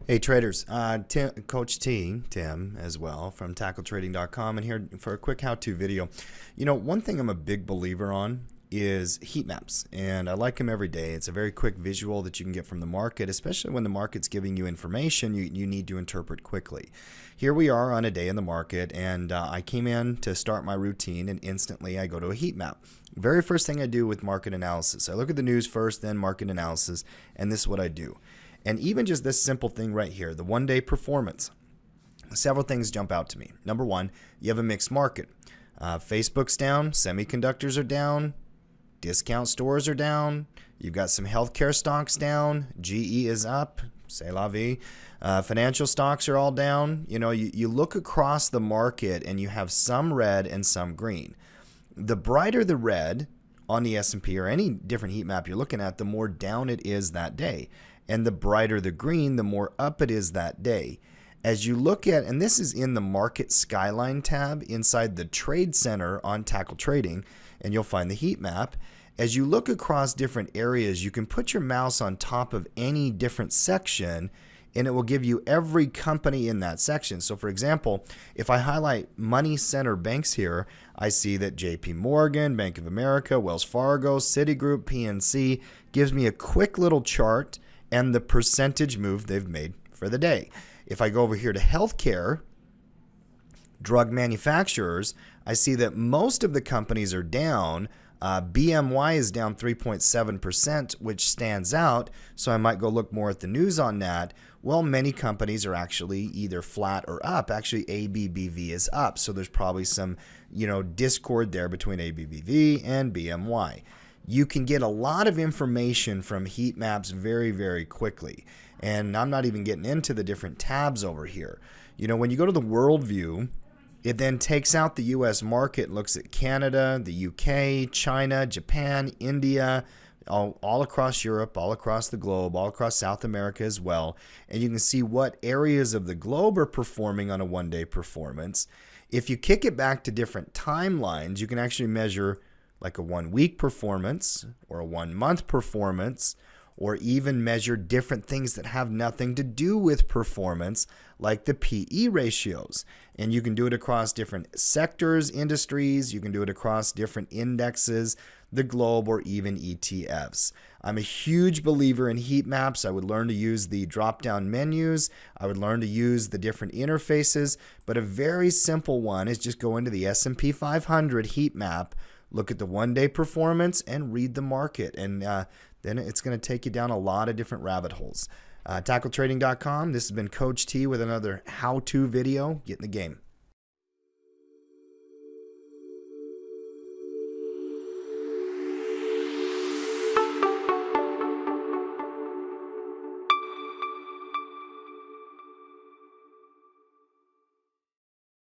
Hey traders, Coach Tim as well from TackleTrading.com, and here for a quick how-to video. One thing I'm a big believer on is heat maps, and I like them every day. It's a very quick visual that you can get from the market, especially when the market's giving you information you need to interpret quickly. Here we are on a day in the market, and I came in to start my routine, and instantly I go to a heat map. Very first thing I do with market analysis, I look at the news first, then market analysis, and this is what I do. And even just this simple thing right here, the one-day performance, several things jump out to me. Number one, you have a mixed market. Facebook's down, semiconductors are down, discount stores are down, you've got some healthcare stocks down, GE is up, c'est la vie. Financial stocks are all down. You look across the market and you have some red and some green. The brighter the red on the S&P or any different heat map you're looking at, the more down it is that day. And the brighter the green, the more up it is that day. As you look at, and this is in the Market Skyline tab inside the Trade Center on Tackle Trading, and you'll find the heat map. As you look across different areas, you can put your mouse on top of any different section, and it will give you every company in that section. So for example, if I highlight money center banks here, I see that JP Morgan, Bank of America, Wells Fargo, Citigroup, PNC gives me a quick little chart and the percentage move they've made for the day. If I go over here to healthcare, drug manufacturers, I see that most of the companies are down. BMY is down 3.7%, which stands out, so I might go look more at the news on that. Well, many companies are actually either flat or up. Actually, ABBV is up, so there's probably some, discord there between ABBV and BMY. You can get a lot of information from heat maps very, very quickly. And I'm not even getting into the different tabs over here. When you go to the world view, it then takes out the US market and looks at Canada, the UK, China, Japan, India, all across Europe, all across the globe, all across South America as well. And you can see what areas of the globe are performing on a one-day performance. If you kick it back to different timelines, you can actually measure like a 1 week performance or a 1 month performance, or even measure different things that have nothing to do with performance, like the PE ratios. And you can do it across different sectors, industries, you can do it across different indexes, the globe, or even ETFs. I'm a huge believer in heat maps. I would learn to use the drop-down menus. I would learn to use the different interfaces, but a very simple one is just go into the S&P 500 heat map, look at the one-day performance, and read the market. And then it's going to take you down a lot of different rabbit holes. TackleTrading.com. This has been Coach T with another how-to video. Get in the game.